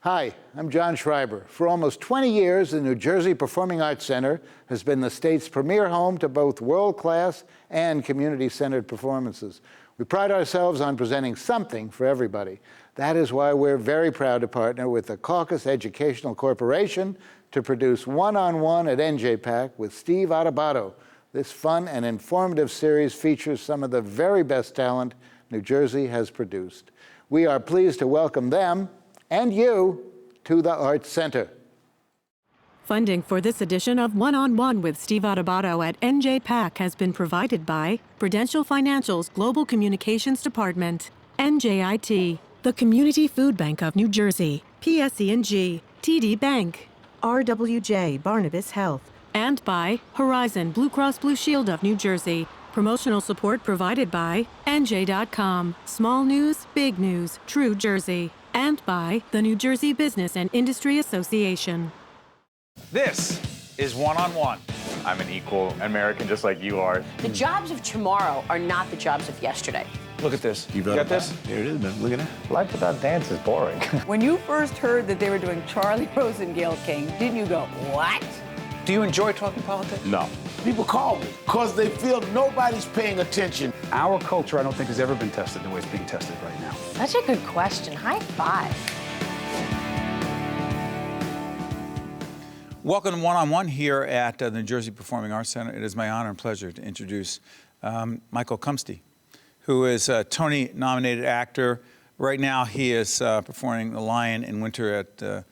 Hi, I'm John Schreiber. For almost 20 years, the New Jersey Performing Arts Center has been the state's premier home to both world-class and community-centered performances. We pride ourselves on presenting something for everybody. That is why we're very proud to partner with the Caucus Educational Corporation to produce One-on-One at NJPAC with Steve Adubato. This fun and informative series features some of the very best talent New Jersey has produced. We are pleased to welcome them and you to the Arts Center. Funding for this edition of One-on-One with Steve Adubato at NJPAC has been provided by Prudential Financial's Global Communications Department, NJIT, the Community Food Bank of New Jersey, PSE&G, TD Bank, RWJ Barnabas Health, and by Horizon Blue Cross Blue Shield of New Jersey. Promotional support provided by NJ.com, Small News, Big News, True Jersey, and by the New Jersey Business and Industry Association. This is One-on-One. I'm an equal American just like you are. The jobs of tomorrow are not the jobs of yesterday. Look at this. You got this? Here it is, man. Look at that. Life without dance is boring. When you first heard that they were doing Charlie Rosen, Gayle King, didn't you go, what? Do you enjoy talking politics? No. People call me because they feel nobody's paying attention. Our culture, I don't think, has ever been tested the way it's being tested right now. Such a good question. High five. Welcome to One-on-One here at the New Jersey Performing Arts Center. It is my honor and pleasure to introduce Michael Cumpsty, who is a Tony-nominated actor. Right now, he is performing The Lion in Winter at the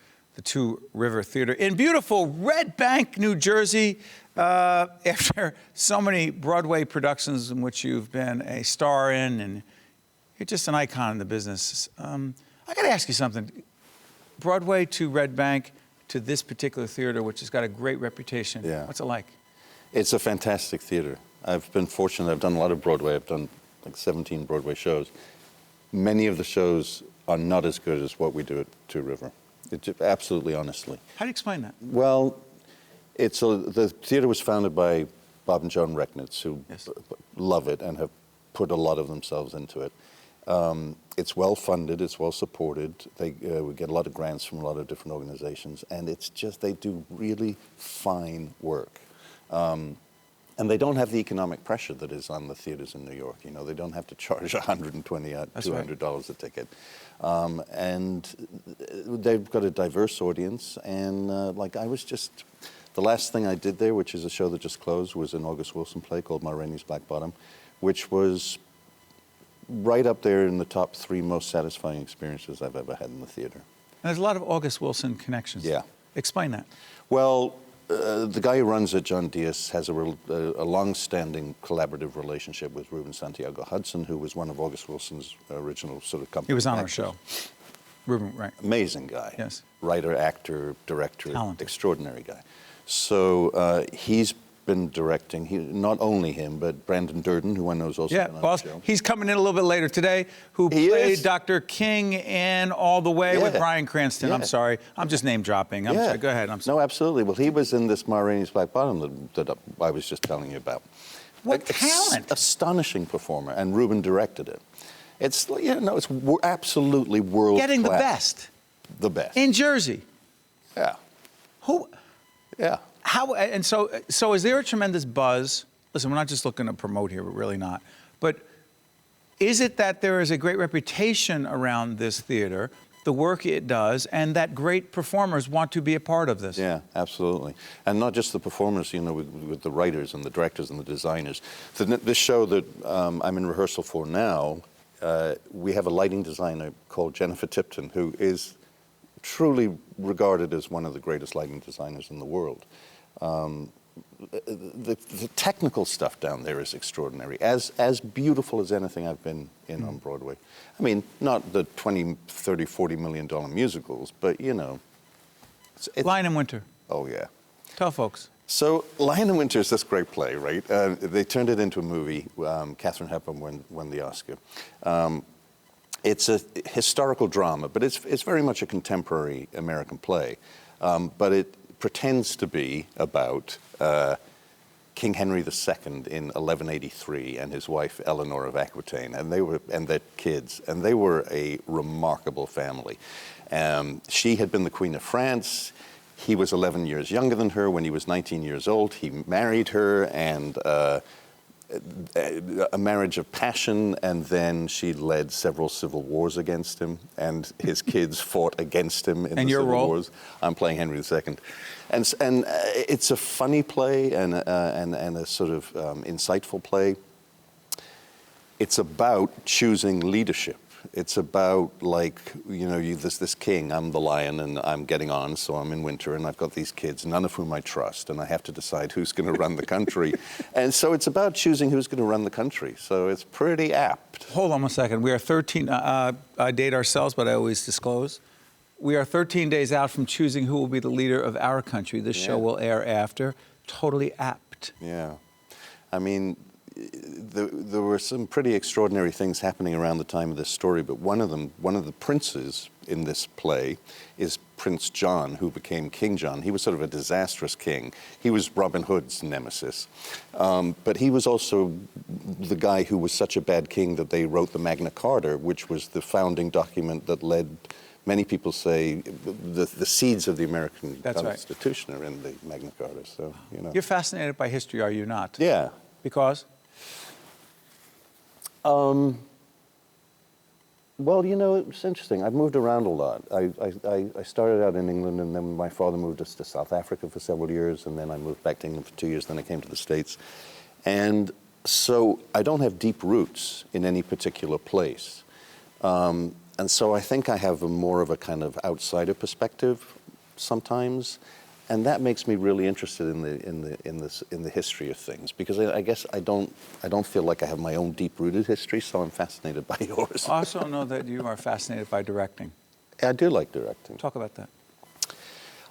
Two River Theater in beautiful Red Bank, New Jersey. After so many Broadway productions in which you've been a star in, and you're just an icon in the business. I got to ask you something. Broadway to Red Bank to this particular theater, which has got a great reputation. Yeah. What's it like? It's a fantastic theater. I've been fortunate. I've done a lot of Broadway. I've done like 17 Broadway shows. Many of the shows are not as good as what we do at Two River. Absolutely, honestly. How do you explain that? Well, the theater was founded by Bob and Joan Recknitz, who love it and have put a lot of themselves into it. It's well funded, it's well supported. We get a lot of grants from a lot of different organizations, and it's just, they do really fine work. And they don't have the economic pressure that is on the theaters in New York. You know, they don't have to charge $120, $200 a ticket. And they've got a diverse audience, and the last thing I did there, which is a show that just closed, was an August Wilson play called Ma Rainey's Black Bottom, which was right up there in the top 3 most satisfying experiences I've ever had in the theater. And there's a lot of August Wilson connections. Yeah. Explain that. Well, the guy who runs it, John Diaz, has a long-standing collaborative relationship with Ruben Santiago Hudson, who was one of August Wilson's original sort of company. He was on actors. our show. Ruben, right. Amazing guy. Yes. Writer, actor, director, Talented. Extraordinary guy. So he's been directing, not only him, but Brandon Durden, who I know is also been on the show. He's coming in a little bit later today, who played Dr. King in All the Way with Bryan Cranston. I'm sorry. I'm just name dropping. I'm sorry. Go ahead. I'm sorry. No, absolutely. Well, he was in this Ma Rainey's Black Bottom that I was just telling you about. What talent. Astonishing performer, and Ruben directed it. It's absolutely world-class. Getting the best. The best. In Jersey. Yeah. Who? Yeah. How, and so is there a tremendous buzz? Listen, we're not just looking to promote here, we're really not. But is it that there is a great reputation around this theater, the work it does, and that great performers want to be a part of this? Yeah, absolutely. And not just the performers, you know, with the writers and the directors and the designers. This show that I'm in rehearsal for now, we have a lighting designer called Jennifer Tipton, who is truly regarded as one of the greatest lighting designers in the world. The technical stuff down there is extraordinary, as beautiful as anything I've been in on Broadway. I mean, not the $20, $30, $40 million musicals, but, you know. Lion in Winter. Oh, yeah. Tell folks. So Lion in Winter is this great play, right? They turned it into a movie. Katharine Hepburn won the Oscar. It's a historical drama, but it's very much a contemporary American play. But it pretends to be about King Henry II in 1183 and his wife Eleanor of Aquitaine, and their kids, and they were a remarkable family. She had been the Queen of France. He was 11 years younger than her. When he was 19 years old, he married her, and a marriage of passion, and then she led several civil wars against him, and his kids fought against him in the civil wars. I'm playing Henry II. And it's a funny play and a sort of insightful play. It's about choosing leadership. It's about, like, this king, I'm the lion, and I'm getting on, so I'm in winter, and I've got these kids, none of whom I trust, and I have to decide who's going to run the country. And so it's about choosing who's going to run the country. So it's pretty apt. Hold on a second. We are 13, I date ourselves, but I always disclose. We are 13 days out from choosing who will be the leader of our country. This show will air after. Totally apt. Yeah. I mean, there were some pretty extraordinary things happening around the time of this story, but one of the princes in this play is Prince John, who became King John. He was sort of a disastrous king. He was Robin Hood's nemesis. But he was also the guy who was such a bad king that they wrote the Magna Carta, which was the founding document that led, many people say, the seeds of the American Constitution are in the Magna Carta. So, You're fascinated by history, are you not? Yeah. Because? Well, it's interesting. I've moved around a lot. I started out in England, and then my father moved us to South Africa for several years, and then I moved back to England for 2 years, then I came to the States. And so I don't have deep roots in any particular place. And so I think I have more of a kind of outsider perspective sometimes. And that makes me really interested in the history of things, because I guess I don't feel like I have my own deep-rooted history, so I'm fascinated by yours. I also know that you are fascinated by directing. I do like directing. Talk about that.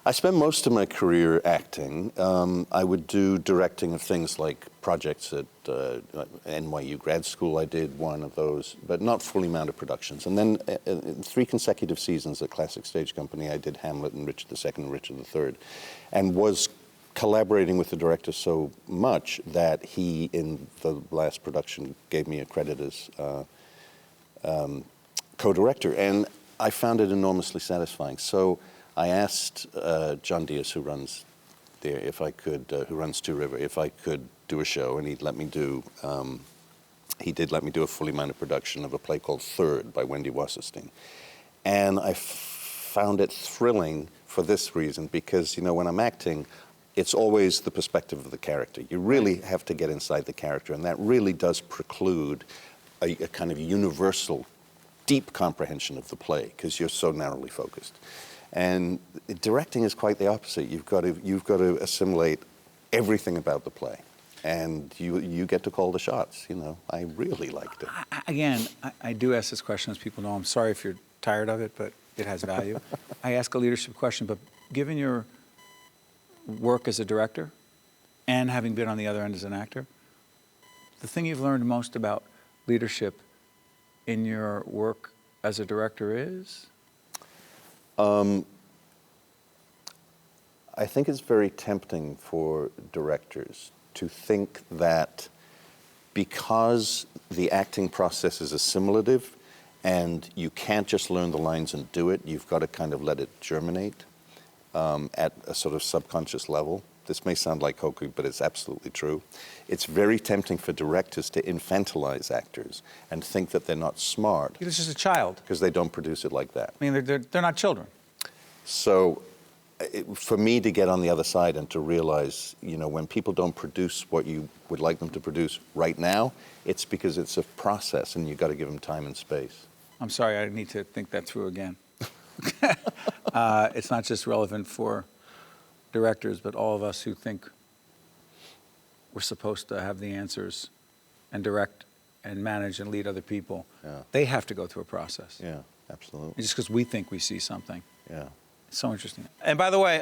I spent most of my career acting. I would do directing of things like projects at NYU grad school. I did one of those, but not fully mounted productions. And then in 3 consecutive seasons at Classic Stage Company, I did Hamlet and Richard II and Richard III, and was collaborating with the director so much that he, in the last production, gave me a credit as co-director. And I found it enormously satisfying. So I asked John Diaz, who runs there, who runs Two River, if I could do a show, and he'd let me do. He did let me do a fully mounted production of a play called Third by Wendy Wasserstein, and I found it thrilling for this reason, because when I'm acting, it's always the perspective of the character. You really have to get inside the character, and that really does preclude a kind of universal, deep comprehension of the play, because you're so narrowly focused. And directing is quite the opposite. You've got to assimilate everything about the play, and you get to call the shots. I really liked it. I do ask this question, as people know. I'm sorry if you're tired of it, but it has value. I ask a leadership question, but given your work as a director and having been on the other end as an actor, the thing you've learned most about leadership in your work as a director is? I think it's very tempting for directors to think that because the acting process is assimilative and you can't just learn the lines and do it, you've got to kind of let it germinate at a sort of subconscious level. This may sound like hokey, but it's absolutely true. It's very tempting for directors to infantilize actors and think that they're not smart. You're just a child. Because they don't produce it like that. I mean, they're not children. So for me to get on the other side and to realize, when people don't produce what you would like them to produce right now, it's because it's a process and you've got to give them time and space. I'm sorry, I need to think that through again. It's not just relevant for directors, but all of us who think we're supposed to have the answers and direct and manage and lead other people. Yeah. They have to go through a process. Yeah, absolutely. Just because we think we see something. Yeah. It's so interesting. And by the way,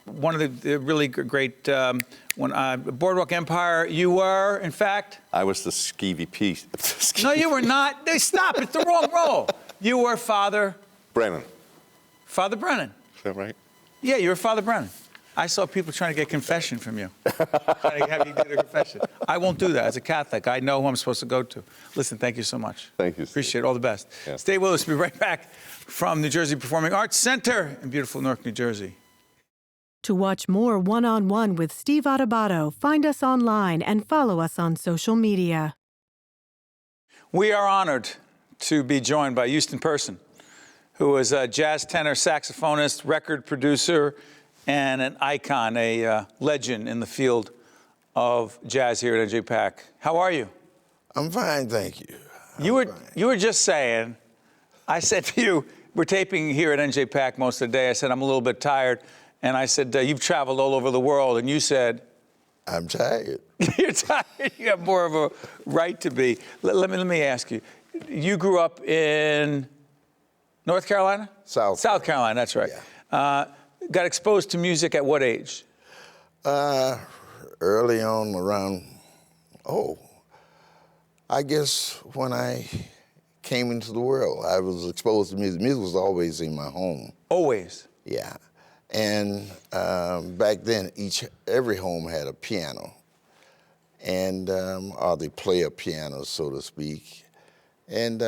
one of the really great, Boardwalk Empire, you were, in fact? I was the skeevy piece. No, you were not. Stop, it's the wrong role. You were Father? Brennan. Father Brennan. Is that right? Yeah, you were Father Brennan. I saw people trying to get confession from you, trying to have you get a confession. I won't do that. As a Catholic, I know who I'm supposed to go to. Listen, thank you so much. Thank you, Steve. Appreciate it. All the best. Yeah. Stay with us. We'll be right back from New Jersey Performing Arts Center in beautiful Newark, New Jersey. To watch more One-on-One with Steve Adubato, find us online and follow us on social media. We are honored to be joined by Houston Person, who is a jazz tenor, saxophonist, record producer, and an icon, a legend in the field of jazz here at NJPAC. How are you? I'm fine, thank you. You were just saying, I said to you, we're taping here at NJPAC most of the day. I said, I'm a little bit tired. And I said, you've traveled all over the world. And you said, I'm tired. You're tired. You have more of a right to be. Let me ask you. You grew up in North Carolina? South Carolina, that's right. Yeah. Got exposed to music at what age? Early on around, I guess when I came into the world, I was exposed to music. Music was always in my home. Always? Yeah. And back then, every home had a piano, and or they play a piano, so to speak. And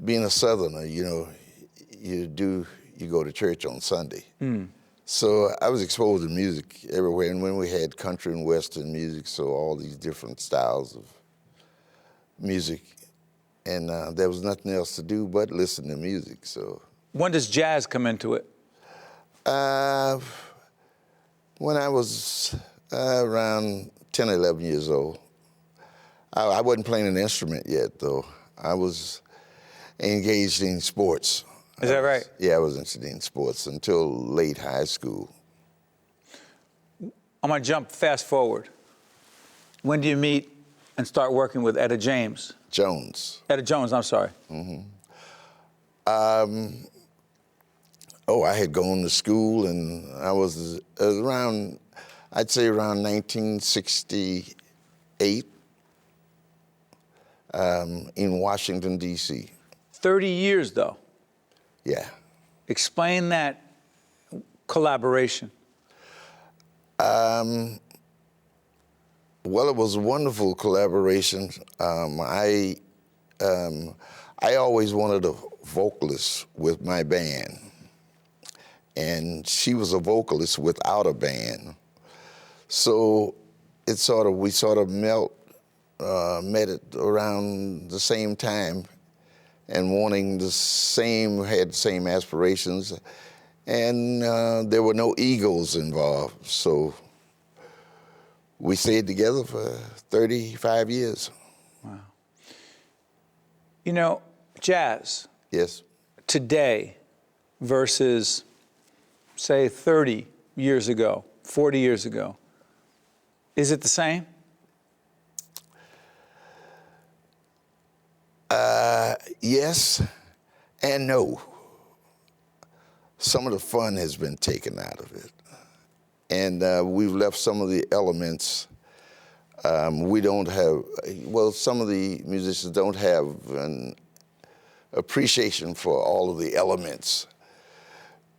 being a Southerner, you know, you go to church on Sunday. So I was exposed to music everywhere, and when we had country and western music, so all these different styles of music, and there was nothing else to do but listen to music. So when does jazz come into it? When I was around 10 or 11 years old. I wasn't playing an instrument yet, though. I was engaged in sports. Is that right? Yeah, I was interested in sports until late high school. I'm going to jump fast forward. When do you meet and start working with Etta Jones? Etta Jones, I'm sorry. I had gone to school, and I was around, I'd say around 1968 in Washington, D.C. 30 years, though. Yeah. Explain that collaboration. Well, it was a wonderful collaboration. I always wanted a vocalist with my band, and she was a vocalist without a band. So we sort of met at around the same time, and had the same aspirations, and there were no egos involved. So we stayed together for 35 years. Wow. You know, jazz. Yes. Today versus, say, 30 years ago, 40 years ago, is it the same? Yes and no. Some of the fun has been taken out of it. And we've left some of the elements. We don't have, some of the musicians don't have an appreciation for all of the elements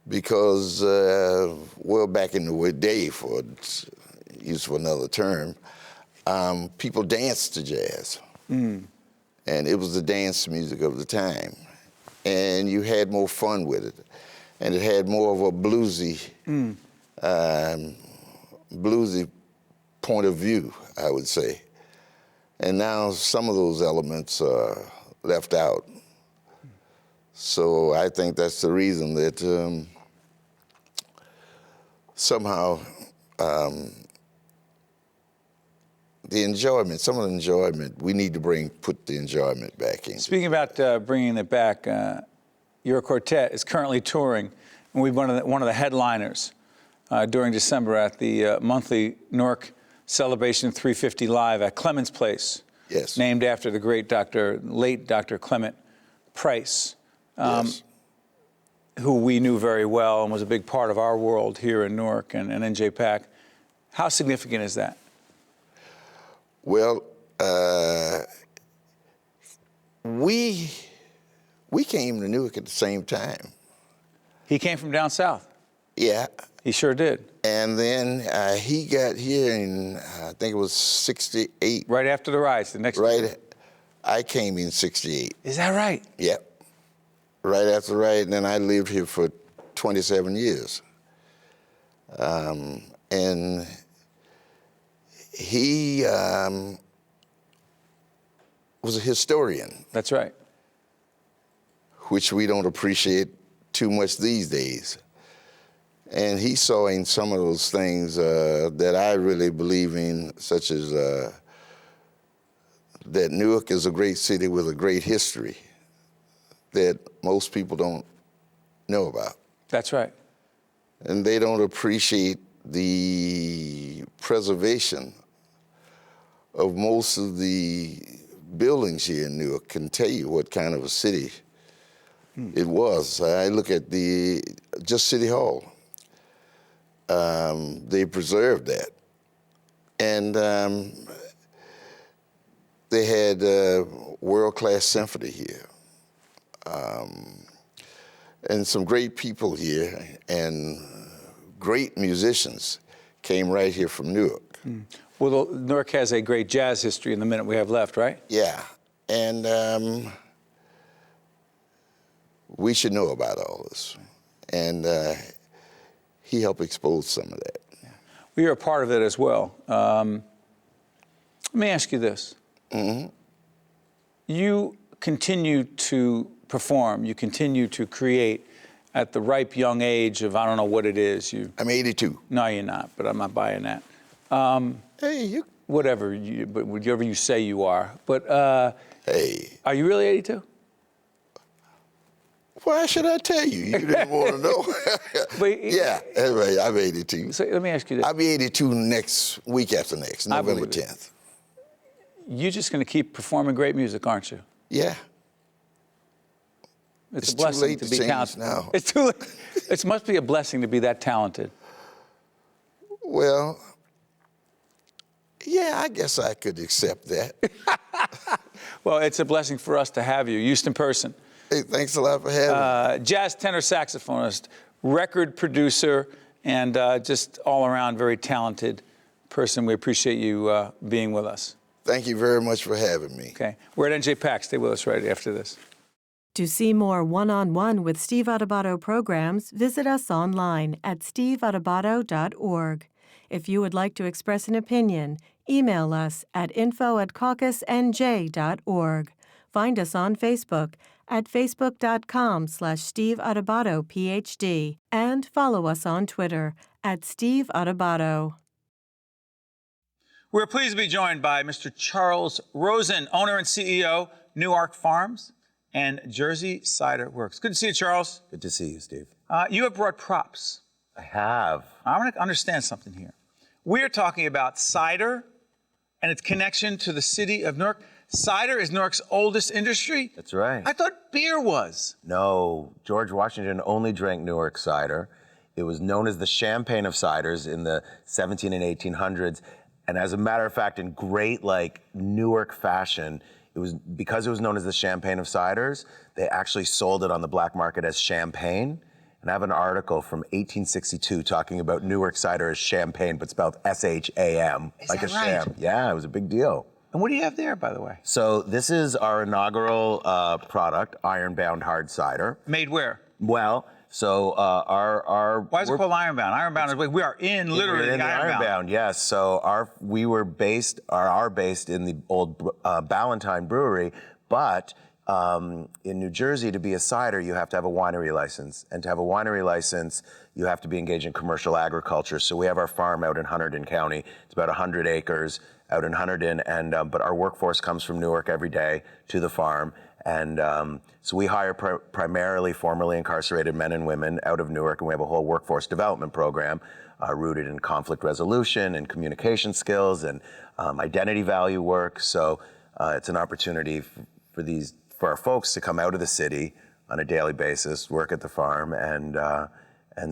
because, back in the day, for use for another term, people danced to jazz. And it was the dance music of the time. And you had more fun with it. And it had more of a bluesy point of view, I would say. And now some of those elements are left out. So I think that's the reason that somehow some of the enjoyment, we need to put the enjoyment back in. Speaking about bringing it back, your quartet is currently touring, and we're one of the headliners during December at the monthly Newark celebration 350 Live at Clement's Place. Yes. Named after the great late Dr. Clement Price, Yes. who we knew very well and was a big part of our world here in Newark and NJPAC. How significant is that? Well, we came to Newark at the same time. He came from down south. Yeah. He sure did. And then he got here in, I think it was 68. Right after the riots, the next year. Right. I came in 68. Is that right? Yep. Right after the riot, and then I lived here for 27 years. And he was a historian. That's right. Which we don't appreciate too much these days. And he saw in some of those things that I really believe in, such as that Newark is a great city with a great history that most people don't know about. That's right. And they don't appreciate the preservation of most of the buildings here in Newark. Can tell you what kind of a city it was. I look at just City Hall. They preserved that. And they had world-class symphony here. And some great people here and great musicians came right here from Newark. Well, Newark has a great jazz history in the minute we have left, right? Yeah, and we should know about all this. And he helped expose some of that. Yeah. Well, you're a part of it as well. Let me ask you this. Mm-hmm. You continue to perform, you continue to create at the ripe young age of, I don't know what it is. I'm 82. No, you're not, but I'm not buying that. Hey, whatever you say you are. But hey. Are you really 82? Why should I tell you? You didn't want to know. Yeah, anyway, I'm 82. So let me ask you this. I'll be 82 next week after next, November 10th. You're just going to keep performing great music, aren't you? Yeah. It's a blessing too late to be talented. Now. It's too late. It must be a blessing to be that talented. Well, yeah, I guess I could accept that. Well, it's a blessing for us to have you, Houston person. Hey, thanks a lot for having me. Jazz tenor saxophonist, record producer, and just all around very talented person. We appreciate you being with us. Thank you very much for having me. Okay. We're at NJ PAC. Stay with us right after this. To see more one-on-one with Steve Adubato programs, visit us online at steveadubato.org. If you would like to express an opinion, email us at info@caucusnj.org. Find us on Facebook at facebook.com/Steve Adubato, PhD, and follow us on Twitter at Steve Adubato. We're pleased to be joined by Mr. Charles Rosen, owner and CEO, Newark Farms and Jersey Cider Works. Good to see you, Charles. Good to see you, Steve. You have brought props. I have. I want to understand something here. We're talking about cider and its connection to the city of Newark. Cider is Newark's oldest industry? That's right. I thought beer was. No, George Washington only drank Newark cider. It was known as the champagne of ciders in the 17 and 1800s. And as a matter of fact, in great Newark fashion, because it was known as the champagne of ciders, they actually sold it on the black market as champagne. And I have an article from 1862 talking about Newark cider as champagne, but spelled S-H-A-M, like a sham. Yeah, it was a big deal. And what do you have there, by the way? So this is our inaugural product, Ironbound Hard Cider. Made where? Well, so our Why is it called Ironbound? Ironbound is we are in literally in the Ironbound. Yes. So we are based in the old Ballantine Brewery, but in New Jersey, to be a cider, you have to have a winery license, and to have a winery license, you have to be engaged in commercial agriculture. So we have our farm out in Hunterdon County. It's about 100 acres out in Hunterdon, and but our workforce comes from Newark every day to the farm. And so we hire primarily formerly incarcerated men and women out of Newark, and we have a whole workforce development program rooted in conflict resolution and communication skills and identity value work. So it's an opportunity for our folks to come out of the city on a daily basis, work at the farm, and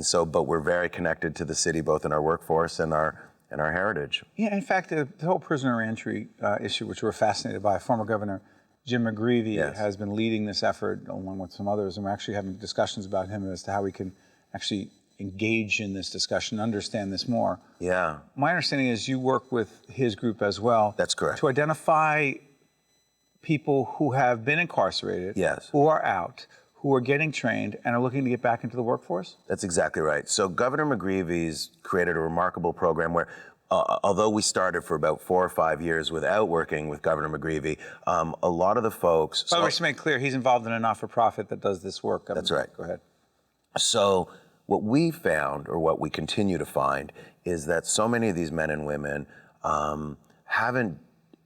so. But we're very connected to the city, both in our workforce and our heritage. Yeah, in fact, the whole prisoner reentry issue, which we're fascinated by, former Governor Jim McGreevey has been leading this effort along with some others, and we're actually having discussions about him as to how we can actually engage in this discussion, understand this more. Yeah. My understanding is you work with his group as well. That's correct. To identify people who have been incarcerated, yes, who are out, who are getting trained and are looking to get back into the workforce? That's exactly right. So Governor McGreevy's created a remarkable program where, although we started for about 4 or 5 years without working with Governor McGreevy, a lot of the folks... By the way, to make clear, he's involved in a not-for-profit that does this work. That's right. Go ahead. So what we found, or what we continue to find, is that so many of these men and women haven't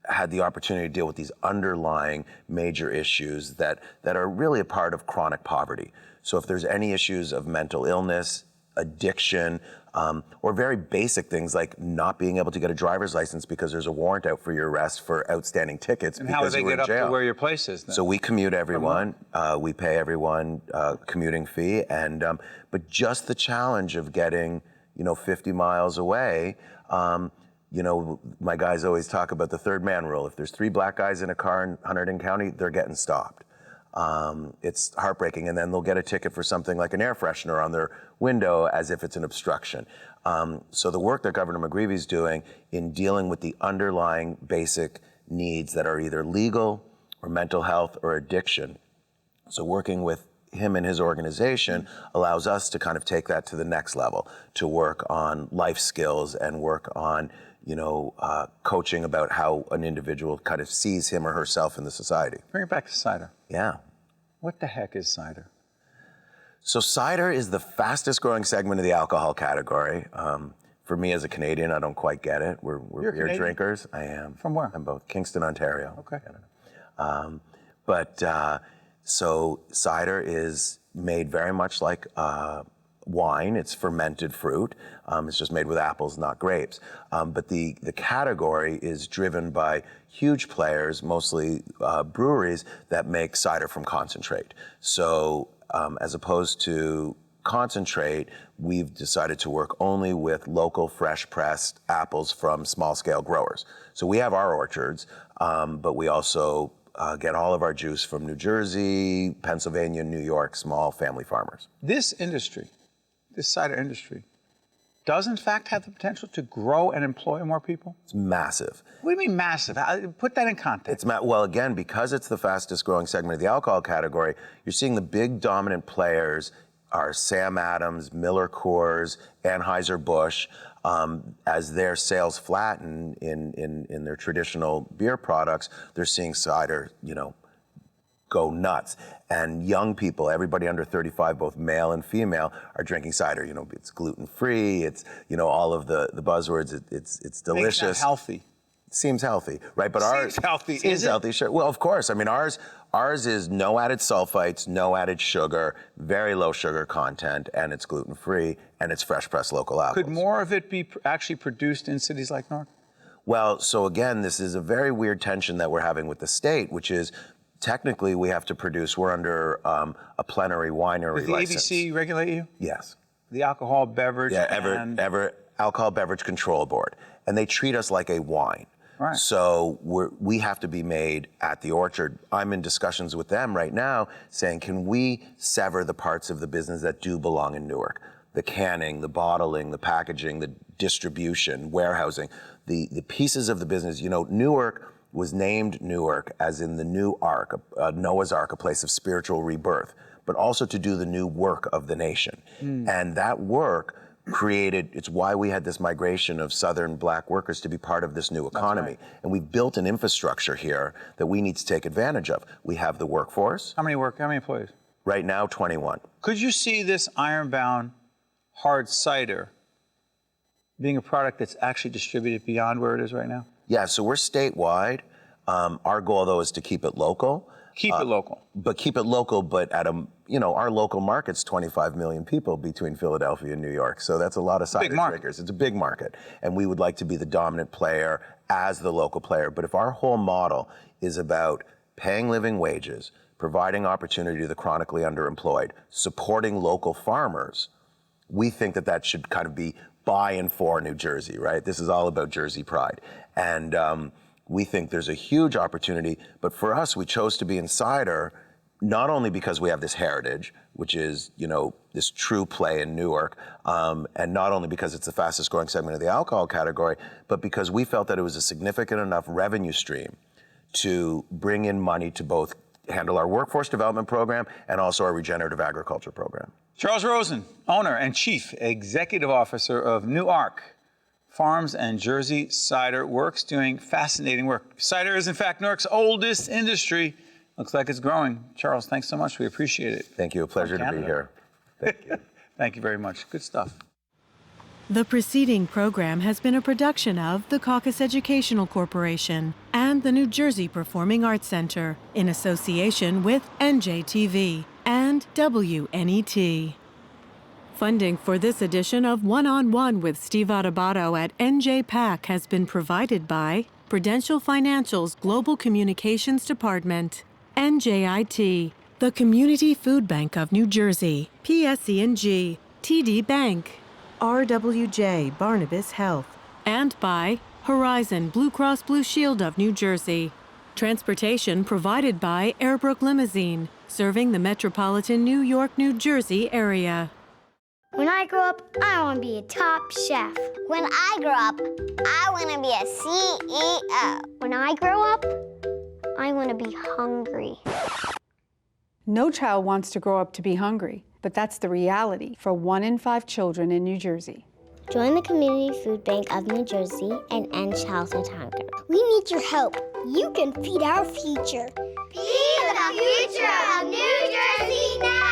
had the opportunity to deal with these underlying major issues that are really a part of chronic poverty. So if there's any issues of mental illness, addiction, or very basic things like not being able to get a driver's license because there's a warrant out for your arrest for outstanding tickets and because how do they you were get in up jail. to where your place is then? So we commute everyone, we pay everyone commuting fee, and but just the challenge of getting 50 miles away. My guys always talk about the third man rule. If there's 3 black guys in a car in Hunterdon County, they're getting stopped. It's heartbreaking, and then they'll get a ticket for something like an air freshener on their window as if it's an obstruction. So the work that Governor McGreevy's doing in dealing with the underlying basic needs that are either legal or mental health or addiction, so working with him and his organization allows us to kind of take that to the next level, to work on life skills and work on coaching about how an individual kind of sees him or herself in the society. Bring it back to cider. Yeah. What the heck is cider? So cider is the fastest growing segment of the alcohol category. For me as a Canadian, I don't quite get it. We're beer drinkers. I am. From where? I'm both Kingston, Ontario. Okay. Canada. So cider is made very much like wine. It's fermented fruit. It's just made with apples, not grapes. But the category is driven by huge players, mostly breweries, that make cider from concentrate. So as opposed to concentrate, we've decided to work only with local fresh pressed apples from small scale growers. So we have our orchards, but we also get all of our juice from New Jersey, Pennsylvania, New York, small family farmers. This industry, this cider industry, does in fact have the potential to grow and employ more people? It's massive. What do you mean massive? Put that in context. Well, again, because it's the fastest growing segment of the alcohol category, you're seeing the big dominant players are Sam Adams, Miller Coors, Anheuser-Busch. As their sales flatten in their traditional beer products, they're seeing cider, go nuts. And young people, everybody under 35, both male and female, are drinking cider. It's gluten-free. It's all of the buzzwords. It's delicious. It's not healthy. Seems healthy, right? But seems healthy. Seems healthy, sure. Well, of course. I mean, ours is no added sulfites, no added sugar, very low sugar content, and it's gluten-free, and it's fresh pressed local apples. Could more of it be actually produced in cities like Newark? Well, so again, this is a very weird tension that we're having with the state, which is technically we have to produce. We're under a plenary winery license. Does the ABC regulate you? Yes. The alcohol beverage. Yeah, Alcohol Beverage Control Board, and they treat us like a wine. Right. So we have to be made at the orchard. I'm in discussions with them right now saying, can we sever the parts of the business that do belong in Newark? The canning, the bottling, the packaging, the distribution, warehousing, the pieces of the business. Newark was named Newark as in the new ark, Noah's Ark, a place of spiritual rebirth, but also to do the new work of the nation. And that work it's why we had this migration of Southern black workers to be part of this new economy. Right. And we've built an infrastructure here that we need to take advantage of. We have the workforce. How many employees? Right now, 21. Could you see this ironbound hard cider being a product that's actually distributed beyond where it is right now? Yeah, so we're statewide. Our goal, though, is to keep it local. Keep it local. But keep it local, but at our local market's 25 million people between Philadelphia and New York. So that's a lot of cider drinkers. It's a big market. And we would like to be the dominant player as the local player. But if our whole model is about paying living wages, providing opportunity to the chronically underemployed, supporting local farmers, we think that should kind of be by and for New Jersey, right? This is all about Jersey pride. And we think there's a huge opportunity, but for us, we chose to be in cider, not only because we have this heritage, which is, you know, this true play in Newark. And not only because it's the fastest growing segment of the alcohol category, but because we felt that it was a significant enough revenue stream to bring in money to both handle our workforce development program and also our regenerative agriculture program. Charles Rosen, owner and chief executive officer of Newark Farms and Jersey Cider Works, doing fascinating work. Cider is, in fact, Newark's oldest industry. Looks like it's growing. Charles, thanks so much. We appreciate it. Thank you. A pleasure to be here. Thank you. Thank you very much. Good stuff. The preceding program has been a production of the Caucus Educational Corporation and the New Jersey Performing Arts Center in association with NJTV and WNET. Funding for this edition of One-on-One with Steve Adubato at NJPAC has been provided by Prudential Financial's Global Communications Department, NJIT, the Community Food Bank of New Jersey, PSE&G, TD Bank, RWJ Barnabas Health, and by Horizon Blue Cross Blue Shield of New Jersey. Transportation provided by Airbrook Limousine, serving the metropolitan New York, New Jersey area. When I grow up, I want to be a top chef. When I grow up, I want to be a CEO. When I grow up, I want to be hungry. No child wants to grow up to be hungry, but that's the reality for 1 in 5 children in New Jersey. Join the Community Food Bank of New Jersey and end childhood hunger. We need your help. You can feed our future. Feed the future of New Jersey now!